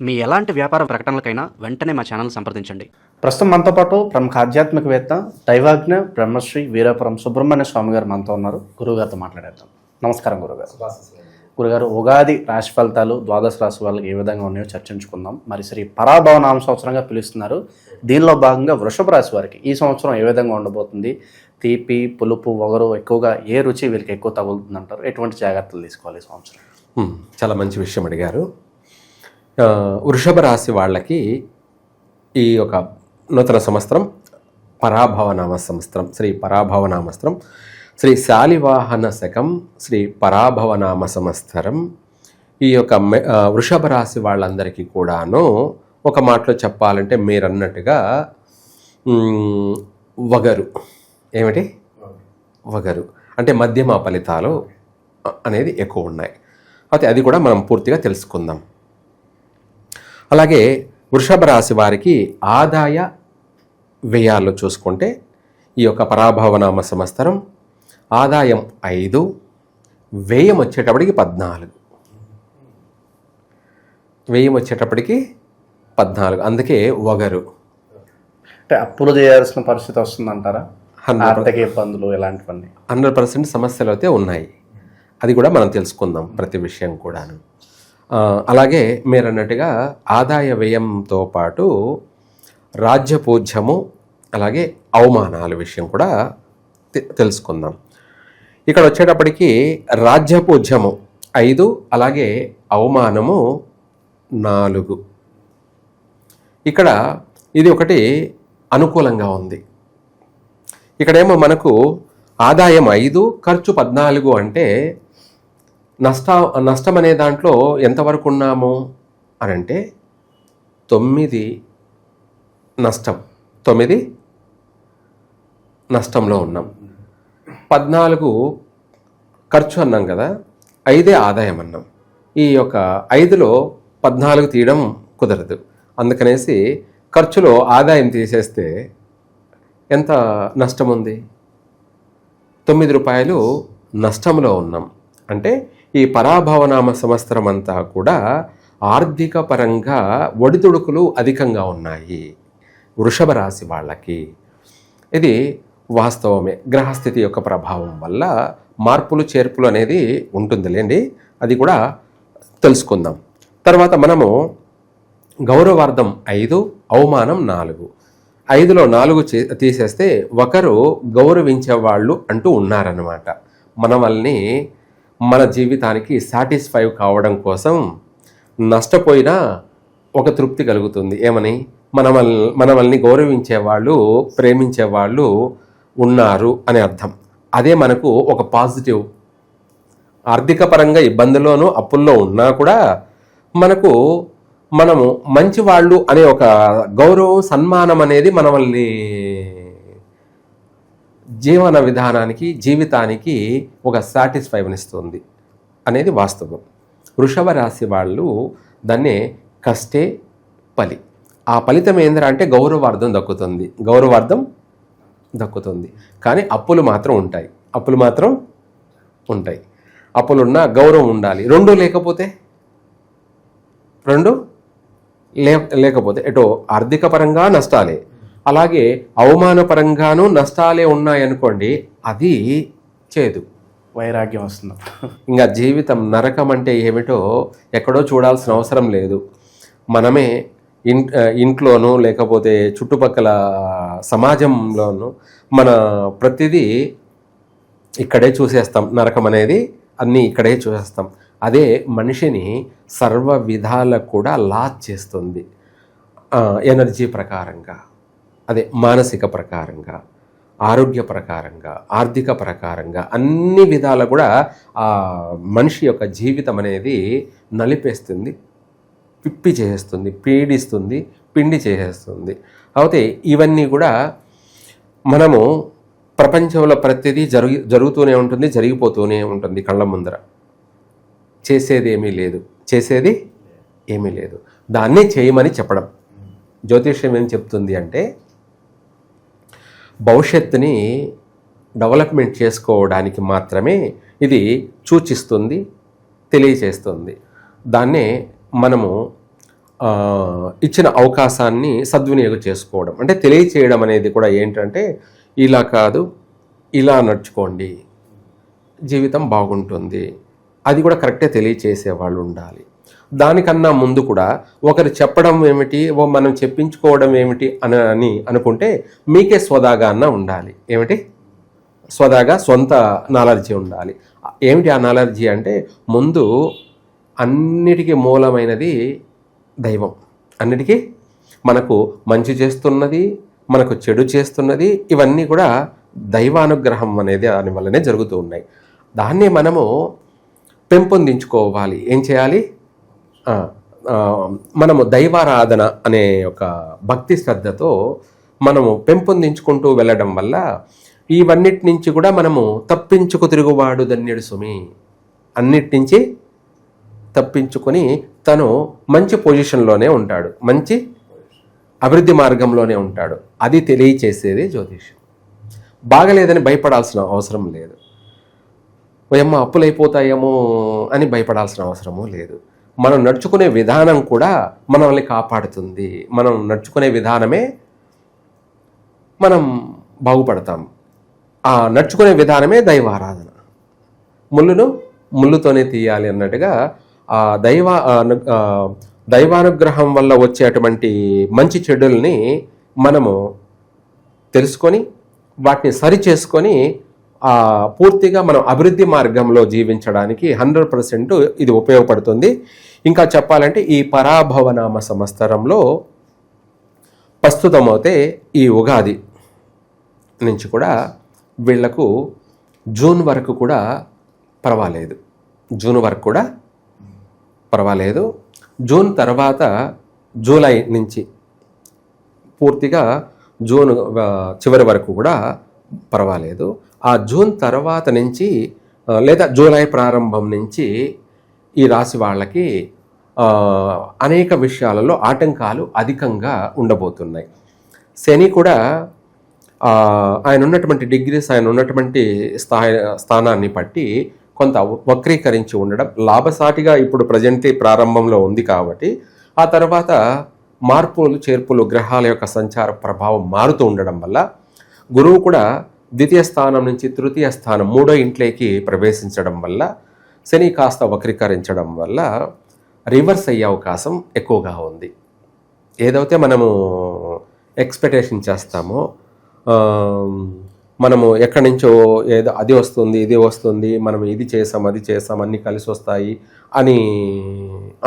మీ ఎలాంటి వ్యాపార ప్రకటనలకైనా వెంటనే మా ఛానల్ సంప్రదించండి. ప్రస్తుతం మనతో పాటు ప్రముఖ ఆధ్యాత్మికవేత్త దైవాజ్ఞ బ్రహ్మశ్రీ వీరాపురం సుబ్రహ్మణ్య స్వామి గారు మనతో ఉన్నారు. గురుగారితో మాట్లాడేద్దాం. నమస్కారం గురుగారు. గురుగారు, ఉగాది రాశి ఫలితాలు ద్వాదశ రాశి వాళ్ళకి ఏ విధంగా ఉన్నాయో చర్చించుకుందాం. మరి శ్రీ పరాభవ నామ సంవత్సరంగా పిలుస్తున్నారు. దీనిలో భాగంగా వృషభ రాశి వారికి ఈ సంవత్సరం ఏ విధంగా ఉండబోతుంది? తీపి, పులుపు, వగరు ఎక్కువగా ఏ రుచి వీళ్ళకి ఎక్కువ తగులుతుంది అంటారు? ఎటువంటి జాగ్రత్తలు తీసుకోవాలి ఈ సంవత్సరం? చాలా మంచి విషయం అడిగారు. వృషభ రాశి వాళ్ళకి ఈ యొక్క నూతన సంవత్సరం పరాభవనామ సంవత్సరం, శ్రీ పరాభవనామ సంవత్సరం, శ్రీ శాలివాహన శకం, శ్రీ పరాభవనామ సంవత్సరం. ఈ యొక్క వృషభ రాశి వాళ్ళందరికీ కూడాను ఒక మాటలో చెప్పాలంటే మీరన్నట్టుగా వగరు. ఏమిటి వగరు అంటే మధ్యమ ఫలితాలు అనేది ఎక్కువ ఉన్నాయి. అయితే అది కూడా మనం పూర్తిగా తెలుసుకుందాం. అలాగే వృషభ రాశి వారికి ఆదాయ వ్యయాల్లో చూసుకుంటే ఈ యొక్క పరాభవనామ సంవత్సరం ఆదాయం 5, వ్యయం వచ్చేటప్పటికి 14. వ్యయం వచ్చేటప్పటికి 14, అందుకే వగరు. అంటే అప్పులు చేయాల్సిన పరిస్థితి వస్తుందంటారా? ఆర్థిక ఇబ్బందులు ఇలాంటివన్నీ 100% సమస్యలు అయితే ఉన్నాయి. అది కూడా మనం తెలుసుకుందాం ప్రతి విషయం కూడాను. అలాగే మీరు అన్నట్టుగా ఆదాయ వ్యయంతో పాటు రాజ్యపూజ్యము అలాగే అవమానాల విషయం కూడా తెలుసుకుందాం. ఇక్కడ వచ్చేటప్పటికి రాజ్యపూజ్యము 5, అలాగే అవమానము 4. ఇక్కడ ఇది ఒకటి అనుకూలంగా ఉంది. ఇక్కడేమో మనకు ఆదాయం 5, ఖర్చు 14 అంటే నష్టం అనే దాంట్లో ఎంతవరకు ఉన్నాము అని అంటే 9 నష్టంలో ఉన్నాం. 14 ఖర్చు అన్నాం కదా, 5 ఆదాయం అన్నాం. ఈ యొక్క 5లో 14 తీయడం కుదరదు. అందుకనేసి ఖర్చులో ఆదాయం తీసేస్తే ఎంత నష్టం ఉంది? 9 రూపాయలు నష్టంలో ఉన్నాం. అంటే ఈ పరాభవనామ సంవత్సరం అంతా కూడా ఆర్థిక పరంగా ఒడిదుడుకులు అధికంగా ఉన్నాయి వృషభ రాశి వాళ్ళకి. ఇది వాస్తవమే. గ్రహస్థితి యొక్క ప్రభావం వల్ల మార్పులు చేర్పులు అనేది ఉంటుందిలేండి, అది కూడా తెలుసుకుందాం. తర్వాత మనము గౌరవార్థం 5, అవమానం 4. 5లో 4 తీసేస్తే ఒకరు గౌరవించే వాళ్ళు అంటూ ఉన్నారన్నమాట. మనల్ని మన జీవితానికి సాటిస్ఫై కావడం కోసం నష్టపోయినా ఒక తృప్తి కలుగుతుంది. ఏమని? మనల్ని గౌరవించేవాళ్ళు, ప్రేమించేవాళ్ళు ఉన్నారు అని అర్థం. అదే మనకు ఒక పాజిటివ్. ఆర్థిక పరంగా ఇబ్బందుల్లోనూ అప్పుల్లో ఉన్నా కూడా మనము మంచి వాళ్ళు అనే ఒక గౌరవం, సన్మానం అనేది మనల్ని జీవన విధానానికి, జీవితానికి ఒక సాటిస్ఫైనిస్తుంది అనేది వాస్తవం. వృషభ రాశి వాళ్ళు దాన్నే కష్టే ఫలి. ఆ ఫలితం ఏంద్రా అంటే గౌరవార్థం దక్కుతుంది. కానీ అప్పులు మాత్రం ఉంటాయి. అప్పులున్నా గౌరవం ఉండాలి. రెండు లేకపోతే ఎటో ఆర్థిక పరంగా నష్టాలే, అలాగే అవమానపరంగానూ నష్టాలే ఉన్నాయనుకోండి, అది చేదు, వైరాగ్యం వస్తుంది. ఇంకా జీవితం నరకం అంటే ఏమిటో ఎక్కడో చూడాల్సిన అవసరం లేదు. మనమే ఇంట్లోనూ లేకపోతే చుట్టుపక్కల సమాజంలోనూ మన ప్రతిదీ ఇక్కడే చూసేస్తాం. నరకం అనేది అన్నీ ఇక్కడే చూసేస్తాం. అదే మనిషిని సర్వ విధాలకు కూడా లాస్ చేస్తుంది. ఎనర్జీ ప్రకారంగా, అదే మానసిక ప్రకారంగా, ఆరోగ్య ప్రకారంగా, ఆర్థిక ప్రకారంగా అన్ని విధాలు కూడా ఆ మనిషి యొక్క జీవితం అనేది నలిపేస్తుంది, పిప్పి చేసేస్తుంది, పీడిస్తుంది, పిండి చేసేస్తుంది. అయితే ఇవన్నీ కూడా మనము ప్రపంచంలో ప్రతిదీ జరుగుతూనే ఉంటుంది, జరిగిపోతూనే ఉంటుంది కళ్ళ ముందర. చేసేది ఏమీ లేదు. దాన్నే చేయమని చెప్పడం. జ్యోతిష్యం ఏం చెప్తుంది అంటే భవిష్యత్తుని డెవలప్మెంట్ చేసుకోవడానికి మాత్రమే ఇది సూచిస్తుంది, తెలియచేస్తుంది. దాన్నే మనము ఇచ్చిన అవకాశాన్ని సద్వినియోగం చేసుకోవడం. అంటే తెలియచేయడం అనేది కూడా ఏంటంటే, ఇలా కాదు, ఇలా నడుచుకోండి, జీవితం బాగుంటుంది, అది కూడా కరెక్టే తెలియచేసే వాళ్ళు ఉండాలి. దానికన్నా ముందు కూడా ఒకరు చెప్పడం ఏమిటి, మనం చెప్పించుకోవడం ఏమిటి అని అనుకుంటే మీకే స్వదాగా అన్న ఉండాలి. ఏమిటి స్వదాగా సొంత నాలెడ్జీ ఉండాలి. ఏమిటి ఆ నాలెడ్జీ అంటే, ముందు అన్నిటికీ మూలమైనది దైవం. అన్నిటికీ మనకు మంచి చేస్తున్నది, మనకు చెడు చేస్తున్నది, ఇవన్నీ కూడా దైవానుగ్రహం అనేది దాని వల్లనే జరుగుతూ ఉన్నాయి. దాన్ని మనము పెంపొందించుకోవాలి. ఏం చేయాలి? మనము దైవారాధన అనే ఒక భక్తి శ్రద్ధతో మనము పెంపొందించుకుంటూ వెళ్ళడం వల్ల ఇవన్నిటి నుంచి కూడా మనము తప్పించుకు తిరుగువాడు ధన్యుడు సుమి. అన్నిటి నుంచి తప్పించుకొని తను మంచి పొజిషన్లోనే ఉంటాడు, మంచి అభివృద్ధి మార్గంలోనే ఉంటాడు. అది తెలియచేసేది జ్యోతిష్యం. బాగలేదని భయపడాల్సిన అవసరం లేదు. ఏమో అప్పులైపోతాయేమో అని భయపడాల్సిన అవసరము లేదు. మనం నడుచుకునే విధానం కూడా మనల్ని కాపాడుతుంది. మనం నడుచుకునే విధానమే మనం బాగుపడతాం. ఆ నడుచుకునే విధానమే దైవారాధన. ముళ్ళును ముళ్ళుతోనే తీయాలి అన్నట్టుగా ఆ దైవానుగ్రహం వల్ల వచ్చేటువంటి మంచి చెడుల్ని మనము తెలుసుకొని వాటిని సరి చేసుకొని పూర్తిగా మనం అభివృద్ధి మార్గంలో జీవించడానికి 100% ఇది ఉపయోగపడుతుంది. ఇంకా చెప్పాలంటే ఈ పరాభవనామ సంవత్సరంలో ప్రస్తుతమైతే ఈ ఉగాది నుంచి కూడా వీళ్లకు జూన్ వరకు కూడా పర్వాలేదు. జూన్ తర్వాత జూలై నుంచి పూర్తిగా జూన్ చివరి వరకు కూడా పర్వాలేదు. ఆ జూన్ తర్వాత నుంచి లేదా జూలై ప్రారంభం నుంచి ఈ రాశి వాళ్ళకి అనేక విషయాలలో ఆటంకాలు అధికంగా ఉండబోతున్నాయి. శని కూడా ఆయన ఉన్నటువంటి డిగ్రీస్, ఆయన ఉన్నటువంటి స్థానాన్ని బట్టి కొంత వక్రీకరించి ఉండడం, లాభసాటిగా ఇప్పుడు ప్రజెంట్ ప్రారంభంలో ఉంది కాబట్టి ఆ తర్వాత మార్పులు చేర్పులు గ్రహాల యొక్క సంచార ప్రభావం మారుతూ ఉండడం వల్ల గురువు కూడా ద్వితీయ స్థానం నుంచి తృతీయ స్థానం 3వ ఇంట్లోకి ప్రవేశించడం వల్ల శని కాస్త వక్రీకరించడం వల్ల రివర్స్ అయ్యే అవకాశం ఎక్కువగా ఉంది. ఏదైతే మనము ఎక్స్పెక్టేషన్ చేస్తామో, మనము ఎక్కడి నుంచో ఏదో అది వస్తుంది ఇది వస్తుంది, మనం ఇది చేసాం అది చేసాం అన్నీ కలిసి వస్తాయి అని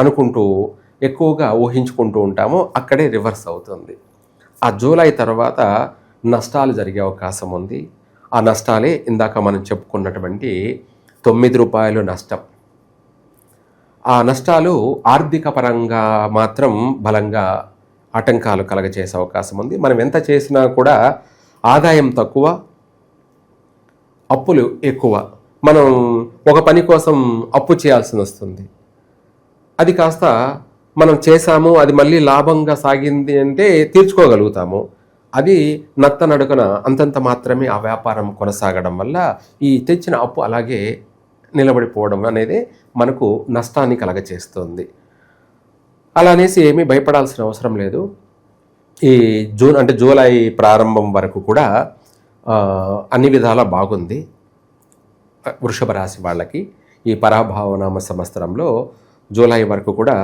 అనుకుంటూ ఎక్కువగా ఊహించుకుంటూ ఉంటామో అక్కడే రివర్స్ అవుతుంది. ఆ జూలై తర్వాత నష్టాలు జరిగే అవకాశం ఉంది. ఆ నష్టాలే ఇందాక మనం చెప్పుకున్నటువంటి ₹9 నష్టం. ఆ నష్టాలు ఆర్థిక పరంగా మాత్రం బలంగా ఆటంకాలు కలగజేసే అవకాశం ఉంది. మనం ఎంత చేసినా కూడా ఆదాయం తక్కువ, అప్పులు ఎక్కువ. మనం ఒక పని కోసం అప్పు చేయాల్సి వస్తుంది. అది కాస్త మనం చేశాము, అది మళ్ళీ లాభంగా సాగింది అంటే తీర్చుకోగలుగుతాము. అది నత్తనడుకన అంతంత మాత్రమే ఆ వ్యాపారం కొనసాగడం వల్ల ఈ తెచ్చిన అప్పు అలాగే నిలబడిపోవడం అనేది మనకు నష్టాన్ని కలగచేస్తుంది. అలా అనేసి ఏమీ భయపడాల్సిన అవసరం లేదు. ఈ జూలై ప్రారంభం వరకు కూడా అన్ని విధాలా బాగుంది. వృషభ రాశి వాళ్ళకి ఈ పరాభవనామ సంవత్సరంలో జూలై వరకు కూడా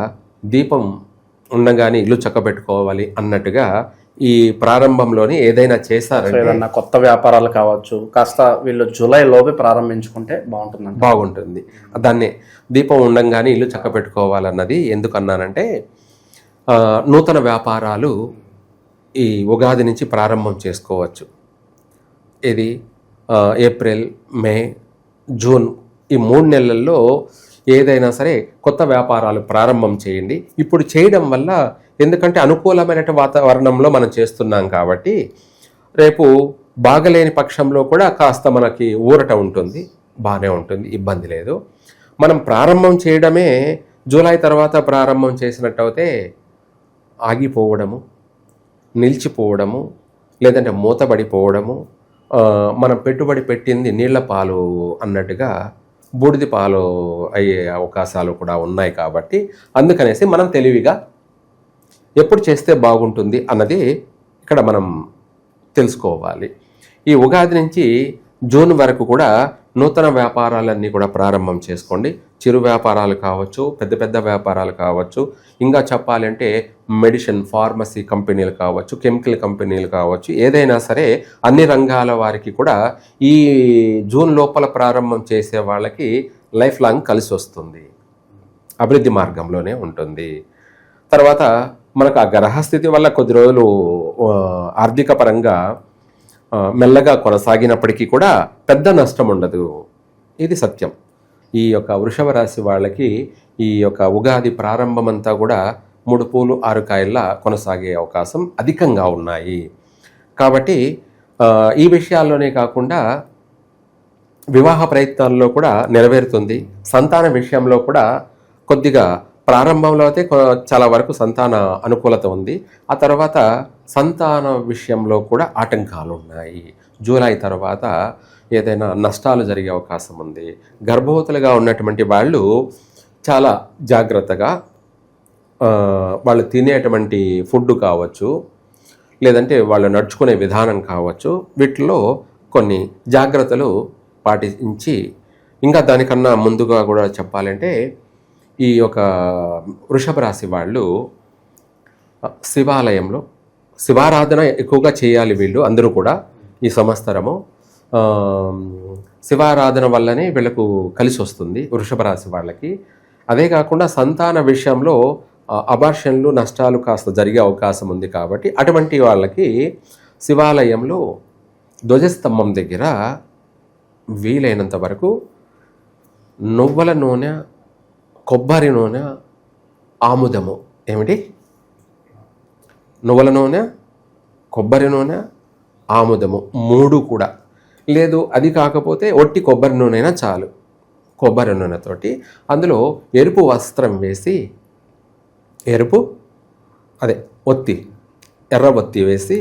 దీపం ఉండగానే ఇల్లు చక్కబెట్టుకోవాలి అన్నట్టుగా ఈ ప్రారంభంలోనే ఏదైనా చేశారంటే, ఏదన్నా కొత్త వ్యాపారాలు కావచ్చు, కాస్త వీళ్ళు జూలై లోపే ప్రారంభించుకుంటే బాగుంటుంది. దాన్ని దీపం ఉండంగానే ఇల్లు చక్కబెట్టుకోవాలన్నది ఎందుకన్నానంటే, నూతన వ్యాపారాలు ఈ ఉగాది నుంచి ప్రారంభం చేసుకోవచ్చు. ఇది ఏప్రిల్, మే, జూన్ ఈ 3 నెలల్లో ఏదైనా సరే కొత్త వ్యాపారాలు ప్రారంభం చేయండి. ఇప్పుడు చేయడం వల్ల, ఎందుకంటే అనుకూలమైన వాతావరణంలో మనం చేస్తున్నాం కాబట్టి రేపు బాగలేని పక్షంలో కూడా కాస్త మనకి ఊరట ఉంటుంది, బాగానే ఉంటుంది, ఇబ్బంది లేదు. మనం ప్రారంభం చేయడమే జూలై తర్వాత ప్రారంభం చేసినట్టయితే ఆగిపోవడము, నిలిచిపోవడము, లేదంటే మూతబడిపోవడము, మనం పెట్టుబడి పెట్టింది నీళ్ల పాలు అన్నట్టుగా బూడిది పాలు అయ్యే అవకాశాలు కూడా ఉన్నాయి. కాబట్టి అందుకనేసి మనం తెలివిగా ఎప్పుడు చేస్తే బాగుంటుంది అన్నది ఇక్కడ మనం తెలుసుకోవాలి. ఈ ఉగాది నుంచి జూన్ వరకు కూడా నూతన వ్యాపారాలన్నీ కూడా ప్రారంభం చేసుకోండి. చిరు వ్యాపారాలు కావచ్చు, పెద్ద పెద్ద వ్యాపారాలు కావచ్చు, ఇంకా చెప్పాలంటే మెడిసిన్, ఫార్మసీ కంపెనీలు కావచ్చు, కెమికల్ కంపెనీలు కావచ్చు, ఏదైనా సరే అన్ని రంగాల వారికి కూడా ఈ జూన్ లోపల ప్రారంభం చేసే వాళ్ళకి లైఫ్ లాంగ్ కలిసి వస్తుంది, అభివృద్ధి మార్గంలోనే ఉంటుంది. తర్వాత మనకు ఆ గ్రహస్థితి వల్ల కొద్ది రోజులు ఆర్థిక పరంగా మెల్లగా కొనసాగినప్పటికీ కూడా పెద్ద నష్టం ఉండదు. ఇది సత్యం. ఈ యొక్క వృషభ రాశి వాళ్ళకి ఈ యొక్క ఉగాది ప్రారంభం అంతా కూడా 3 పూలు 6 కాయల్లా కొనసాగే అవకాశం అధికంగా ఉన్నాయి. కాబట్టి ఈ విషయాల్లోనే కాకుండా వివాహ ప్రయత్నాల్లో కూడా నెరవేరుతుంది. సంతాన విషయంలో కూడా కొద్దిగా ప్రారంభంలో అయితే చాలా వరకు సంతాన అనుకూలత ఉంది. ఆ తర్వాత సంతాన విషయంలో కూడా ఆటంకాలు ఉన్నాయి. జూలై తర్వాత ఏదైనా నష్టాలు జరిగే అవకాశం ఉంది. గర్భవతులుగా ఉన్నటువంటి వాళ్ళు చాలా జాగ్రత్తగా వాళ్ళు తినేటువంటి ఫుడ్ కావచ్చు, లేదంటే వాళ్ళు నడుచుకునే విధానం కావచ్చు, వీటిలో కొన్ని జాగ్రత్తలు పాటించి, ఇంకా దానికన్నా ముందుగా కూడా చెప్పాలంటే ఈ యొక్క వృషభ రాశి వాళ్ళు శివాలయంలో శివారాధన ఎక్కువగా చేయాలి. వీళ్ళు అందరూ కూడా ఈ సంవత్సరము శివారాధన వల్లనే వీళ్ళకు కలిసి వస్తుంది వృషభ రాశి వాళ్ళకి. అదే కాకుండా సంతాన విషయంలో అబార్షన్లు, నష్టాలు కాస్త జరిగే అవకాశం ఉంది. కాబట్టి అటువంటి వాళ్ళకి శివాలయంలో ధ్వజస్తంభం దగ్గర వీలైనంత వరకు నువ్వుల నూనె, కొబ్బరి నూనె, ఆముదము, ఏమిటి నువ్వుల నూనె, కొబ్బరి నూనె, ఆముదము 3 కూడా లేదు. అది కాకపోతే ఒట్టి కొబ్బరి నూనె అయినా చాలు. కొబ్బరి నూనెతోటి అందులో ఎరుపు వస్త్రం వేసి, ఎర్ర ఒత్తి వేసి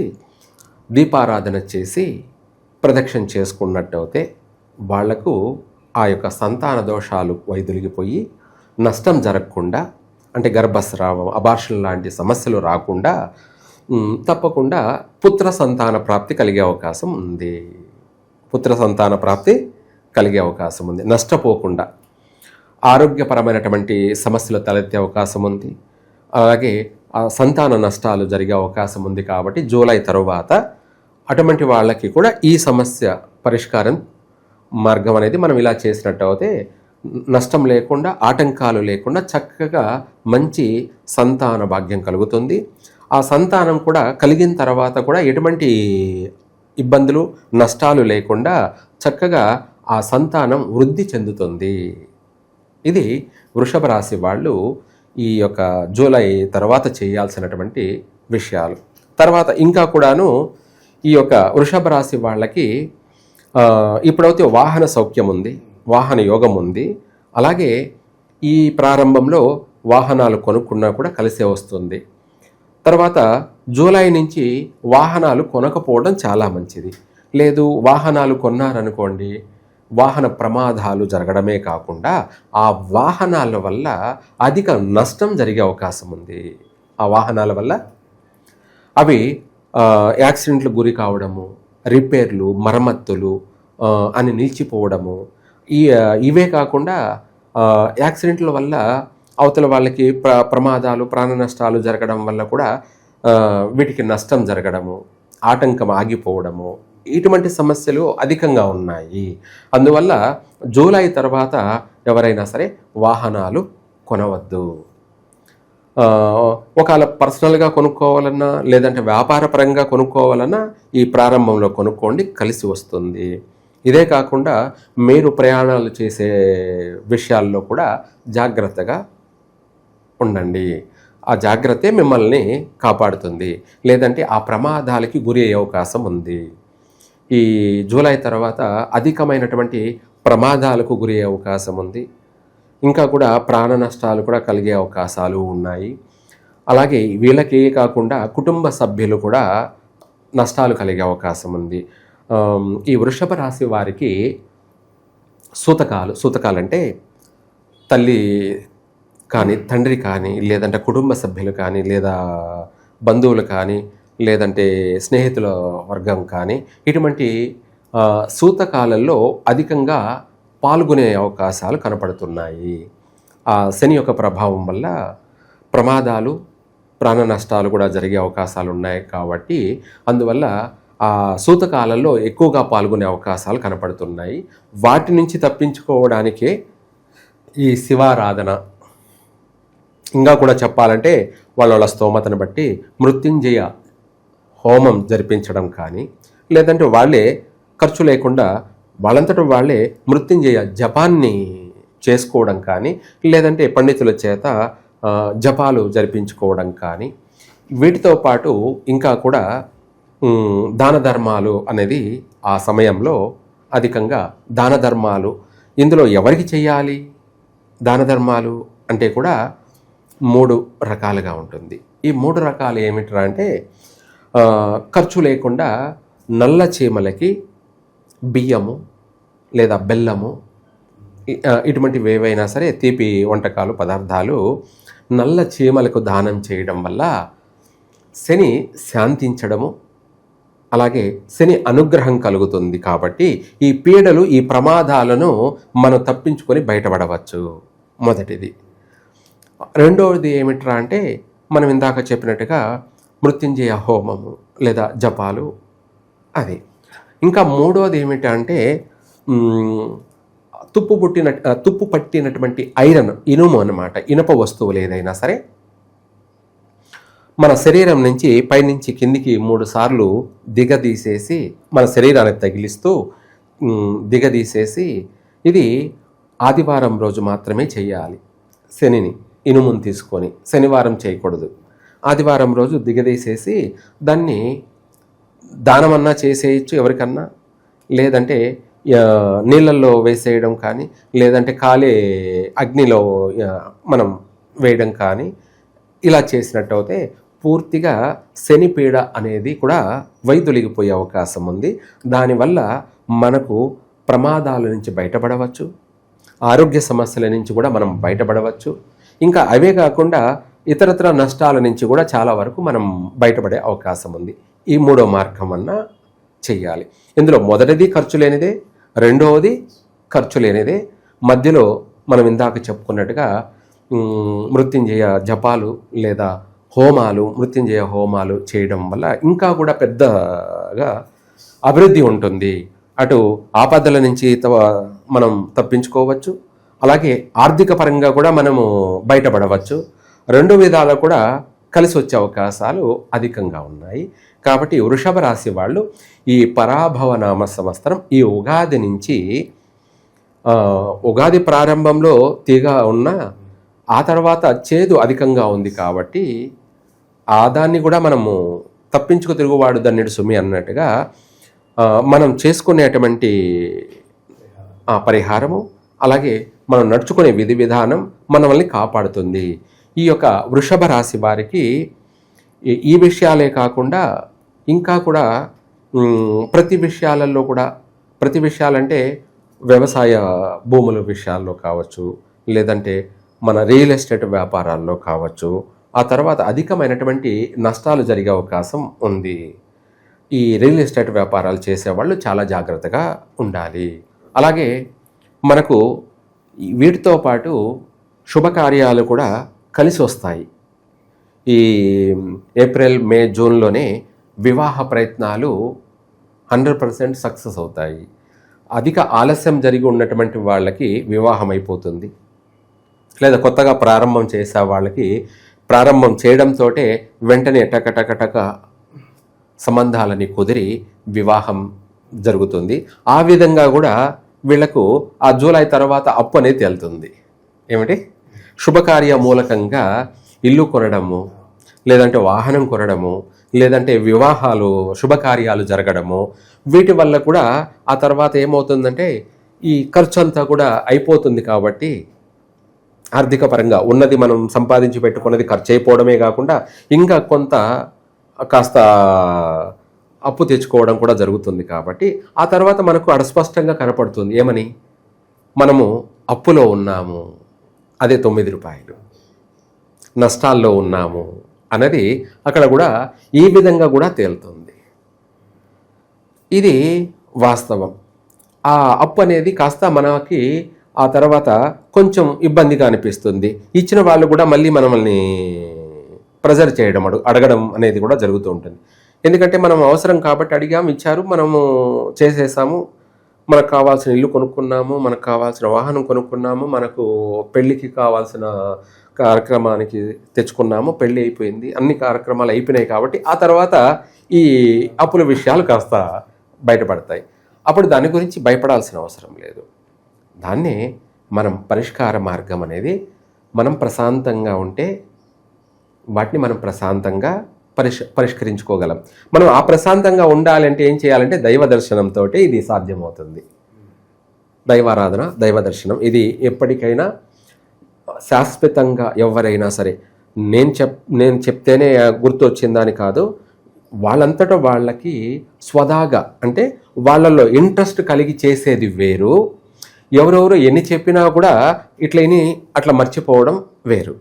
దీపారాధన చేసి ప్రదక్షిణ చేసుకున్నట్టయితే వాళ్లకు ఆ యొక్క సంతాన దోషాలు వైదొలిగిపోయి నష్టం జరగకుండా, అంటే గర్భస్రావం, అబార్షన్ లాంటి సమస్యలు రాకుండా తప్పకుండా పుత్ర సంతాన ప్రాప్తి కలిగే అవకాశం ఉంది. నష్టపోకుండా ఆరోగ్యపరమైనటువంటి సమస్యలు తలెత్తే అవకాశం ఉంది. అలాగే ఆ సంతాన నష్టాలు జరిగే అవకాశం ఉంది. కాబట్టి జూలై తరువాత అటువంటి వాళ్ళకి కూడా ఈ సమస్య పరిష్కారం మార్గం అనేది మనం ఇలా చేసినట్టు అయితే నష్టం లేకుండా, ఆటంకాలు లేకుండా చక్కగా మంచి సంతాన భాగ్యం కలుగుతుంది. ఆ సంతానం కూడా కలిగిన తర్వాత కూడా ఎటువంటి ఇబ్బందులు, నష్టాలు లేకుండా చక్కగా ఆ సంతానం వృద్ధి చెందుతుంది. ఇది వృషభ రాశి వాళ్ళు ఈ యొక్క జూలై తర్వాత చేయాల్సినటువంటి విషయాలు. తర్వాత ఇంకా కూడాను ఈ యొక్క వృషభ రాశి వాళ్ళకి ఇప్పుడైతే వాహన సౌఖ్యం ఉంది, వాహన యోగం ఉంది. అలాగే ఈ ప్రారంభంలో వాహనాలు కొనుక్కున్నా కూడా కలిసే వస్తుంది. తర్వాత జూలై నుంచి వాహనాలు కొనకపోవడం చాలా మంచిది. లేదు వాహనాలు కొన్నారనుకోండి, వాహన ప్రమాదాలు జరగడమే కాకుండా ఆ వాహనాల వల్ల అధిక నష్టం జరిగే అవకాశం ఉంది. ఆ వాహనాల వల్ల అవి యాక్సిడెంట్లకు గురి కావడము, రిపేర్లు, మరమ్మతులు అని నిలిచిపోవడము, ఇవే కాకుండా యాక్సిడెంట్ల వల్ల అవతల వాళ్ళకి ప్రమాదాలు, ప్రాణ నష్టాలు జరగడం వల్ల కూడా వీటికి నష్టం జరగడము, ఆటంకం ఆగిపోవడము, ఇటువంటి సమస్యలు అధికంగా ఉన్నాయి. అందువల్ల జూలై తర్వాత ఎవరైనా సరే వాహనాలు కొనవద్దు. ఒకవేళ పర్సనల్గా కొనుక్కోవాలన్నా, లేదంటే వ్యాపారపరంగా కొనుక్కోవాలన్నా ఈ ప్రారంభంలో కొనుక్కోండి, కలిసి వస్తుంది. ఇదే కాకుండా మీరు ప్రయాణాలు చేసే విషయాల్లో కూడా జాగ్రత్తగా ఉండండి. ఆ జాగ్రత్తే మిమ్మల్ని కాపాడుతుంది. లేదంటే ఆ ప్రమాదాలకి గురి అయ్యే అవకాశం ఉంది. ఈ జూలై తర్వాత అధికమైనటువంటి ప్రమాదాలకు గురి అయ్యే అవకాశం ఉంది. ఇంకా కూడా ప్రాణ నష్టాలు కూడా కలిగే అవకాశాలు ఉన్నాయి. అలాగే వీళ్ళకి కాకుండా కుటుంబ సభ్యులు కూడా నష్టాలు కలిగే అవకాశం ఉంది. ఈ వృషభ రాశి వారికి సూతకాలు అంటే తల్లి కానీ తండ్రి కానీ లేదంటే కుటుంబ సభ్యులు కానీ లేదా బంధువులు కానీ లేదంటే స్నేహితుల వర్గం కానీ ఇటువంటి సూతకాలలో అధికంగా పాల్గొనే అవకాశాలు కనపడుతున్నాయి. ఆ శని యొక్క ప్రభావం వల్ల ప్రమాదాలు, ప్రాణ నష్టాలు కూడా జరిగే అవకాశాలు ఉన్నాయి కాబట్టి అందువల్ల ఆ సూతకాలలో ఎక్కువగా పాల్గొనే అవకాశాలు కనపడుతున్నాయి. వాటి నుంచి తప్పించుకోవడానికే ఈ శివారాధన, ఇంకా కూడా చెప్పాలంటే వాళ్ళ స్తోమతను బట్టి మృత్యుంజయ హోమం జరిపించడం కానీ లేదంటే వాళ్ళే ఖర్చు లేకుండా వాళ్ళంతట వాళ్ళే మృత్యుంజయ జపాన్ని చేసుకోవడం కానీ లేదంటే పండితుల చేత జపాలు జరిపించుకోవడం కానీ వీటితో పాటు ఇంకా కూడా దాన ధర్మాలు అనేది ఆ సమయంలో అధికంగా దాన ధర్మాలు ఇందులో ఎవరికి చేయాలి? దాన ధర్మాలు అంటే కూడా 3 రకాలుగా ఉంటుంది. ఈ 3 రకాలు ఏమిట్రా అంటే ఖర్చు లేకుండా నల్ల చీమలకి బియ్యము లేదా బెల్లము ఇటువంటివి ఏవైనా సరే తీపి వంటకాలు పదార్థాలు నల్ల చీమలకు దానం చేయడం వల్ల శని శాంతించడము, అలాగే శని అనుగ్రహం కలుగుతుంది. కాబట్టి ఈ పీడలు, ఈ ప్రమాదాలను మనం తప్పించుకొని బయటపడవచ్చు. మొదటిది. రెండవది ఏమిట్రా అంటే మనం ఇందాక చెప్పినట్టుగా మృత్యుంజయ హోమము లేదా జపాలు. అది ఇంకా మూడవది ఏమిటంటే తుప్పు పట్టినటువంటి ఐరన్, ఇనుము అన్నమాట. ఇనుప వస్తువులు ఏదైనా సరే మన శరీరం నుంచి పైనుంచి కిందికి 3 సార్లు దిగదీసేసి మన శరీరానికి తగిలిస్తూ దిగదీసేసి ఇది ఆదివారం రోజు మాత్రమే చేయాలి. శనిని ఇనుమును తీసుకొని శనివారం చేయకూడదు. ఆదివారం రోజు దిగదీసేసి దాన్ని దానమన్నా చేసేయచ్చు ఎవరికన్నా, లేదంటే నీళ్ళల్లో వేసేయడం కానీ లేదంటే కాలే అగ్నిలో మనం వేయడం కానీ ఇలా చేసినట్టయితే పూర్తిగా శనిపీడ అనేది కూడా వైదొలిగిపోయే అవకాశం ఉంది. దానివల్ల మనకు ప్రమాదాల నుంచి బయటపడవచ్చు, ఆరోగ్య సమస్యల నుంచి కూడా మనం బయటపడవచ్చు. ఇంకా అవే కాకుండా ఇతరత్ర నష్టాల నుంచి కూడా చాలా వరకు మనం బయటపడే అవకాశం ఉంది. ఈ 3వ మార్గం అన్నా చెయ్యాలి. ఇందులో మొదటిది ఖర్చు లేనిదే, రెండవది ఖర్చు లేనిదే, మధ్యలో మనం ఇందాక చెప్పుకున్నట్టుగా మృత్యుంజయ జపాలు లేదా హోమాలు, మృత్యుంజయ హోమాలు చేయడం వల్ల ఇంకా కూడా పెద్దగా అభివృద్ధి ఉంటుంది. అటు ఆపదల నుంచి మనం తప్పించుకోవచ్చు, అలాగే ఆర్థిక పరంగా కూడా మనము బయటపడవచ్చు. 2 విధాలు కూడా కలిసి వచ్చే అవకాశాలు అధికంగా ఉన్నాయి. కాబట్టి వృషభ రాశి వాళ్ళు ఈ పరాభవ నామ సంవత్సరం ఈ ఉగాది నుంచి, ఉగాది ప్రారంభంలో తీగ ఉన్న ఆ తర్వాత చేదు అధికంగా ఉంది కాబట్టి దాన్ని కూడా మనము తప్పించుకు తిరుగువాడు దన్నుడు సుమి అన్నట్టుగా మనం చేసుకునేటువంటి పరిహారము, అలాగే మనం నడుచుకునే విధి విధానం మనల్ని కాపాడుతుంది. ఈ యొక్క వృషభ రాశి వారికి ఈ విషయాలే కాకుండా ఇంకా కూడా ప్రతి విషయాలలో కూడా, ప్రతి విషయాలంటే వ్యవసాయ భూముల విషయాల్లో కావచ్చు, లేదంటే మన రియల్ ఎస్టేట్ వ్యాపారాల్లో కావచ్చు, ఆ తర్వాత అధికమైనటువంటి నష్టాలు జరిగే అవకాశం ఉంది. ఈ రియల్ ఎస్టేట్ వ్యాపారాలు చేసేవాళ్ళు చాలా జాగ్రత్తగా ఉండాలి. అలాగే మనకు వీటితో పాటు శుభకార్యాలు కూడా కలిసి వస్తాయి. ఈ ఏప్రిల్, మే, జూన్లోనే వివాహ ప్రయత్నాలు 100% సక్సెస్ అవుతాయి. అధిక ఆలస్యం జరిగి ఉన్నటువంటి వాళ్ళకి వివాహం అయిపోతుంది, లేదా కొత్తగా ప్రారంభం చేసే వాళ్ళకి ప్రారంభం చేయడంతో వెంటనే టకటకటక సంబంధాలని కుదిరి వివాహం జరుగుతుంది. ఆ విధంగా కూడా వీళ్లకు ఆ జూలై తర్వాత అప్పు అనేది తేలుతుంది. ఏమిటి? శుభకార్య మూలకంగా ఇల్లు కొనడము, లేదంటే వాహనం కొనడము, లేదంటే వివాహాలు, శుభకార్యాలు జరగడము, వీటి వల్ల కూడా ఆ తర్వాత ఏమవుతుందంటే ఈ ఖర్చు అంతా కూడా అయిపోతుంది. కాబట్టి ఆర్థిక పరంగా ఉన్నది మనం సంపాదించి పెట్టుకున్నది ఖర్చు అయిపోవడమే కాకుండా ఇంకా కొంత కాస్త అప్పు తెచ్చుకోవడం కూడా జరుగుతుంది. కాబట్టి ఆ తర్వాత మనకు అస్పష్టంగా కనపడుతుంది ఏమని, మనము అప్పులో ఉన్నాము, అదే 9 రూపాయలు. నష్టాల్లో ఉన్నాము అన్నది అక్కడ కూడా ఈ విధంగా కూడా తేలుతుంది. ఇది వాస్తవం. ఆ అప్పు అనేది కాస్త మనకి ఆ తర్వాత కొంచెం ఇబ్బందిగా అనిపిస్తుంది. ఇచ్చిన వాళ్ళు కూడా మళ్ళీ మనల్ని ప్రెజర్ చేయడం, అడగడం అనేది కూడా జరుగుతూ ఉంటుంది. ఎందుకంటే మనం అవసరం కాబట్టి అడిగాము, ఇచ్చారు, మనము చేసేసాము, మనకు కావాల్సిన ఇల్లు కొనుక్కున్నాము, మనకు కావాల్సిన వాహనం కొనుక్కున్నాము, మనకు పెళ్ళికి కావాల్సిన కార్యక్రమానికి తెచ్చుకున్నాము, పెళ్ళి అయిపోయింది, అన్ని కార్యక్రమాలు అయిపోయినాయి. కాబట్టి ఆ తర్వాత ఈ అప్పుల విషయాలు కాస్త బయటపడతాయి. అప్పుడు దాని గురించి భయపడాల్సిన అవసరం లేదు. దాన్నే మనం పరిష్కార మార్గం అనేది మనం ప్రశాంతంగా ఉంటే వాటిని మనం ప్రశాంతంగా పరిష్కరించుకోగలం. మనం ఆ ప్రశాంతంగా ఉండాలంటే ఏం చేయాలంటే దైవ దర్శనంతో ఇది సాధ్యమవుతుంది. దైవారాధన, దైవ దర్శనం ఇది ఎప్పటికైనా శాశ్వతంగా ఎవరైనా సరే నేను చెప్తేనే గుర్తు వచ్చిందని కాదు, వాళ్ళంతటా వాళ్ళకి స్వదాగా అంటే వాళ్ళల్లో ఇంట్రెస్ట్ కలిగి చేసేది వేరు. ఎవరెవరు ఎన్ని చెప్పినా కూడా అట్లా మర్చిపోవడం వేరు.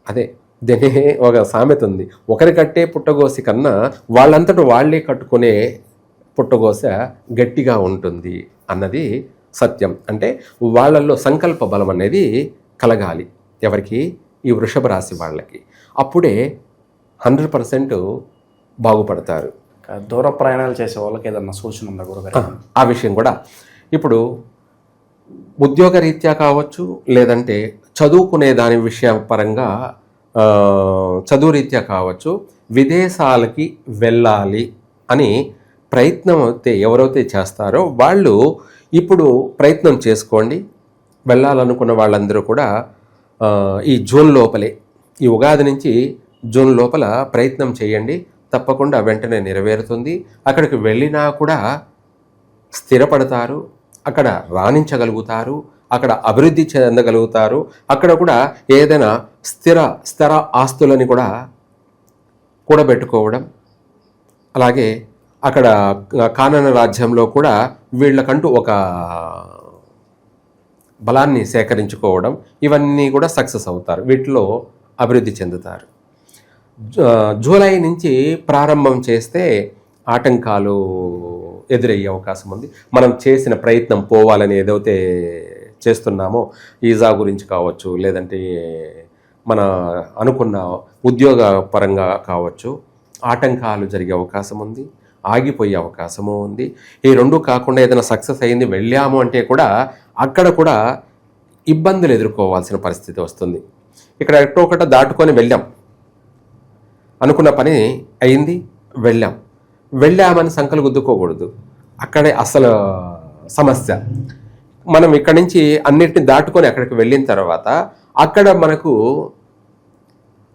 అదే దీని ఒక సామెత ఉంది, ఒకరి కట్టే పుట్టగోసి కన్నా వాళ్ళంతటా వాళ్ళే కట్టుకునే పుట్టగోస గట్టిగా ఉంటుంది అన్నది సత్యం. అంటే వాళ్ళల్లో సంకల్ప బలం అనేది కలగాలి. ఎవరికి? ఈ వృషభ రాశి వాళ్ళకి. అప్పుడే 100% బాగుపడతారు. దూర ప్రయాణాలు చేసే వాళ్ళకి ఏదన్నా సూచన ఉందా గురుగారు? ఆ విషయం కూడా ఇప్పుడు ఉద్యోగ రీత్యా కావచ్చు, లేదంటే చదువుకునే దాని విషయం పరంగా చదువు రీత్యా కావచ్చు, విదేశాలకి వెళ్ళాలి అని ప్రయత్నం అయితే ఎవరైతే చేస్తారో వాళ్ళు ఇప్పుడు ప్రయత్నం చేసుకోండి. వెళ్ళాలనుకున్న వాళ్ళందరూ కూడా ఈ జూన్ లోపలే, ఈ ఉగాది నుంచి జూన్ లోపల ప్రయత్నం చేయండి. తప్పకుండా వెంటనే నెరవేరుతుంది. అక్కడికి వెళ్ళినా కూడా స్థిరపడతారు, అక్కడ రాణించగలుగుతారు, అక్కడ అభివృద్ధి చెందగలుగుతారు. అక్కడ కూడా ఏదైనా స్థిర ఆస్తులని కూడా కూడబెట్టుకోవడం, అలాగే అక్కడ కానన రాజ్యంలో కూడా వీళ్ళకంటూ ఒక బలాన్ని సేకరించుకోవడం, ఇవన్నీ కూడా సక్సెస్ అవుతారు. వీటిలో అభివృద్ధి చెందుతారు. జూలై నుంచి ప్రారంభం చేస్తే ఆటంకాలు ఎదురయ్యే అవకాశం ఉంది. మనం చేసిన ప్రయత్నం పోవాలని ఏదైతే చేస్తున్నామో, వీసా గురించి కావచ్చు, లేదంటే మన అనుకున్న ఉద్యోగ పరంగా కావచ్చు, ఆటంకాలు జరిగే అవకాశం ఉంది, ఆగిపోయే అవకాశము ఉంది. ఈ రెండు కాకుండా ఏదైనా సక్సెస్ అయింది, వెళ్ళాము అంటే కూడా అక్కడ కూడా ఇబ్బందులు ఎదుర్కోవాల్సిన పరిస్థితి వస్తుంది. ఇక్కడ ఎక్కడో ఒకట దాటుకొని వెళ్ళాం, అనుకున్న పని అయింది, వెళ్ళామని సంకలు గుద్దుకోకూడదు. అక్కడే అసలు సమస్య. మనం ఇక్కడి నుంచి అన్నిటిని దాటుకొని అక్కడికి వెళ్ళిన తర్వాత అక్కడ మనకు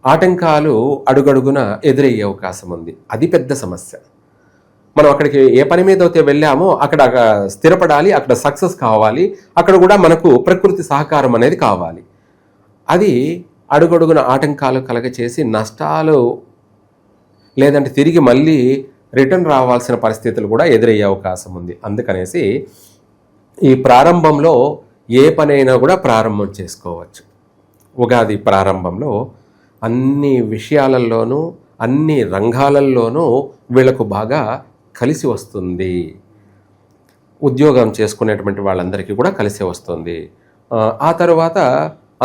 ఆటంకాలు అడుగడుగున ఎదురయ్యే అవకాశం ఉంది. అది పెద్ద సమస్య. మనం అక్కడికి ఏ పని మీద అయితే వెళ్ళామో అక్కడ స్థిరపడాలి, అక్కడ సక్సెస్ కావాలి, అక్కడ కూడా మనకు ప్రకృతి సహకారం అనేది కావాలి. అది అడుగడుగున ఆటంకాలు కలగచేసి నష్టాలు, లేదంటే తిరిగి మళ్ళీ రిటర్న్ రావాల్సిన పరిస్థితులు కూడా ఎదురయ్యే అవకాశం ఉంది. అందుకనేసి ఈ ప్రారంభంలో ఏ పనైనా కూడా ప్రారంభం చేసుకోవచ్చు. ఉగాది ప్రారంభంలో అన్ని విషయాలలోనూ, అన్ని రంగాలలోనూ వీళ్ళకు బాగా కలిసి వస్తుంది. ఉద్యోగం చేసుకునేటువంటి వాళ్ళందరికీ కూడా కలిసి వస్తుంది. ఆ తర్వాత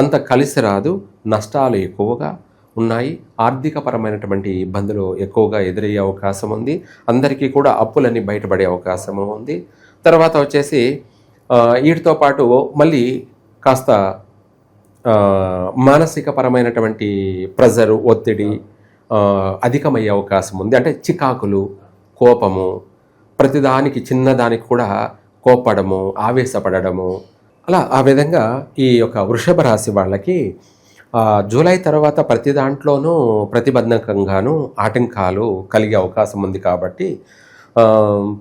అంత కలిసి రాదు, నష్టాలు ఎక్కువగా ఉన్నాయి, ఆర్థికపరమైనటువంటి ఇబ్బందులు ఎక్కువగా ఎదురయ్యే అవకాశం ఉంది. అందరికీ కూడా అప్పులన్నీ బయటపడే అవకాశము ఉంది. తర్వాత వచ్చేసి వీటితో పాటు మళ్ళీ కాస్త మానసికపరమైనటువంటి ప్రెజరు, ఒత్తిడి అధికమయ్యే అవకాశం ఉంది. అంటే చికాకులు, కోపము, ప్రతిదానికి చిన్నదానికి కూడా కోపడము, ఆవేశపడము, అలా ఆ విధంగా ఈ యొక్క వృషభ రాశి వాళ్ళకి జూలై తర్వాత ప్రతి దాంట్లోనూ ప్రతిబంధకంగాను ఆటంకాలు కలిగే అవకాశం ఉంది. కాబట్టి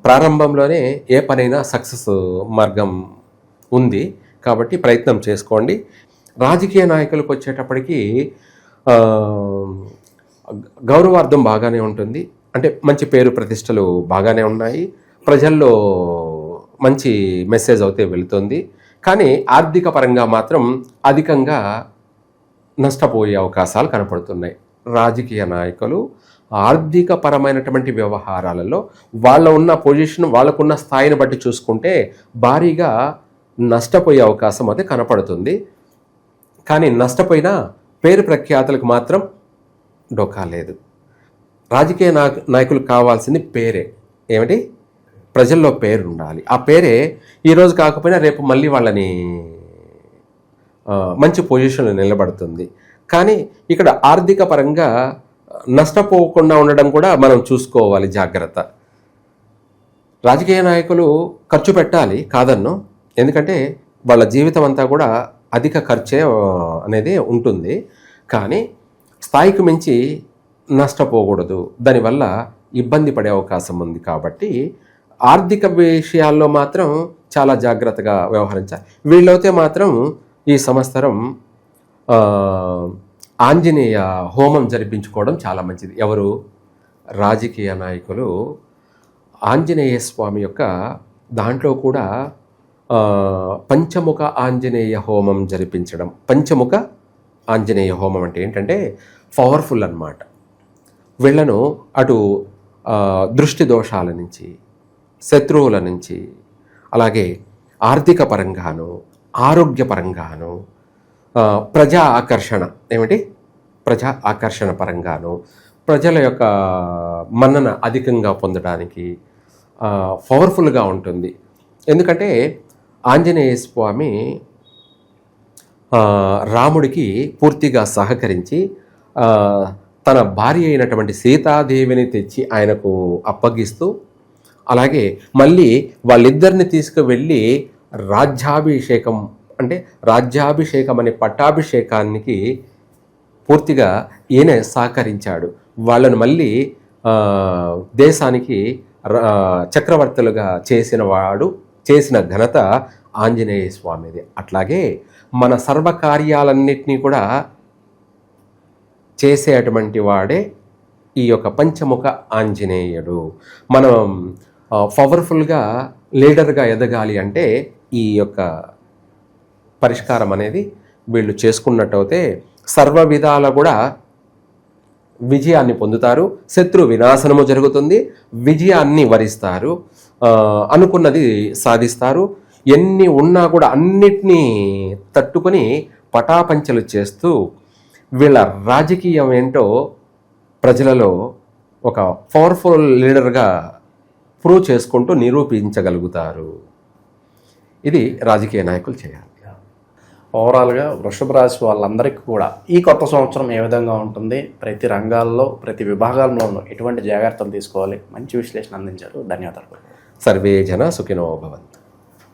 ప్రారంభంలోనే ఏ పనైనా సక్సెస్ మార్గం ఉంది. కాబట్టి ప్రయత్నం చేసుకోండి. రాజకీయ నాయకులకు వచ్చేటప్పటికి గౌరవార్థం బాగానే ఉంటుంది. అంటే మంచి పేరు ప్రతిష్టలు బాగానే ఉన్నాయి, ప్రజల్లో మంచి మెసేజ్ అయితే వెళుతుంది. కానీ ఆర్థిక పరంగా మాత్రం అధికంగా నష్టపోయే అవకాశాలు కనపడుతున్నాయి. రాజకీయ నాయకులు ఆర్థిక పరమైనటువంటి వ్యవహారాలలో వాళ్ళ ఉన్న పొజిషన్, వాళ్ళకున్న స్థాయిని బట్టి చూసుకుంటే భారీగా నష్టపోయే అవకాశం అయితే కనపడుతుంది. కానీ నష్టపోయినా పేరు ప్రఖ్యాతులకు మాత్రం డోకా లేదు. రాజకీయ నాయకులకు కావాల్సింది పేరే. ఏమిటి? ప్రజల్లో పేరు ఉండాలి. ఆ పేరే ఈరోజు కాకపోయినా రేపు మళ్ళీ వాళ్ళని మంచి పొజిషన్లో నిలబడుతుంది. కానీ ఇక్కడ ఆర్థిక పరంగా నష్టపోకుండా ఉండడం కూడా మనం చూసుకోవాలి, జాగ్రత్త. రాజకీయ నాయకులు ఖర్చు పెట్టాలి, కాదన్ను. ఎందుకంటే వాళ్ళ జీవితం అంతా కూడా అధిక ఖర్చే అనేది ఉంటుంది. కానీ స్థాయికి మించి నష్టపోకూడదు, దానివల్ల ఇబ్బంది పడే అవకాశం ఉంది. కాబట్టి ఆర్థిక విషయాల్లో మాత్రం చాలా జాగ్రత్తగా వ్యవహరించాలి. వీళ్ళైతే మాత్రం ఈ సంవత్సరం ఆంజనేయ హోమం జరిపించుకోవడం చాలా మంచిది. ఎవరు? రాజకీయ నాయకులు ఆంజనేయ స్వామి యొక్క దాంట్లో కూడా పంచముఖ ఆంజనేయ హోమం జరిపించడం. పంచముఖ ఆంజనేయ హోమం అంటే ఏంటంటే పవర్ఫుల్ అన్నమాట. వీళ్ళను అటు దృష్టి దోషాల నుంచి, శత్రువుల నుంచి, అలాగే ఆర్థిక పరంగాను, ఆరోగ్యపరంగాను, ప్రజా ఆకర్షణ, ఏమిటి? ప్రజా ఆకర్షణ పరంగాను, ప్రజల యొక్క మన్నన అధికంగా పొందడానికి పవర్ఫుల్గా ఉంటుంది. ఎందుకంటే ఆంజనేయ స్వామి రాముడికి పూర్తిగా సహకరించి తన భార్య అయినటువంటి సీతాదేవిని తెచ్చి ఆయనకు అప్పగిస్తూ, అలాగే మళ్ళీ వాళ్ళిద్దరిని తీసుకువెళ్ళి రాజ్యాభిషేకం అనే పట్టాభిషేకానికి పూర్తిగా ఈయన సహకరించాడు. వాళ్ళను మళ్ళీ దేశానికి చక్రవర్తులుగా చేసిన ఘనత ఆంజనేయ స్వామిది. అట్లాగే మన సర్వకార్యాలన్నింటినీ కూడా చేసేటువంటి వాడే ఈ యొక్క పంచముఖ ఆంజనేయుడు. మనం పవర్ఫుల్గా లీడర్గా ఎదగాలి అంటే ఈ యొక్క పరిష్కారం అనేది వీళ్ళు చేసుకున్నట్టయితే సర్వ విధాల కూడా విజయాన్ని పొందుతారు. శత్రు వినాశనము జరుగుతుంది, విజయాన్ని వరిస్తారు, అనుకున్నది సాధిస్తారు. ఎన్ని ఉన్నా కూడా అన్నిటినీ తట్టుకొని పటాపంచలు చేస్తూ వీళ్ళ రాజకీయం ఏంటో ప్రజలలో ఒక పవర్ఫుల్ లీడర్గా ప్రూవ్ చేసుకుంటూ నిరూపించగలుగుతారు. ఇది రాజకీయ నాయకులు చేయాలి. ఓవరాల్గా వృషభ రాశి వాళ్ళందరికీ కూడా ఈ కొత్త సంవత్సరం ఏ విధంగా ఉంటుంది, ప్రతి రంగాల్లో ప్రతి విభాగంలోనూ ఎటువంటి జాగ్రత్తలు తీసుకోవాలి, మంచి విశ్లేషణ అందించారు. ధన్యవాదాలు. సర్వే జన సుఖినో భవంతు.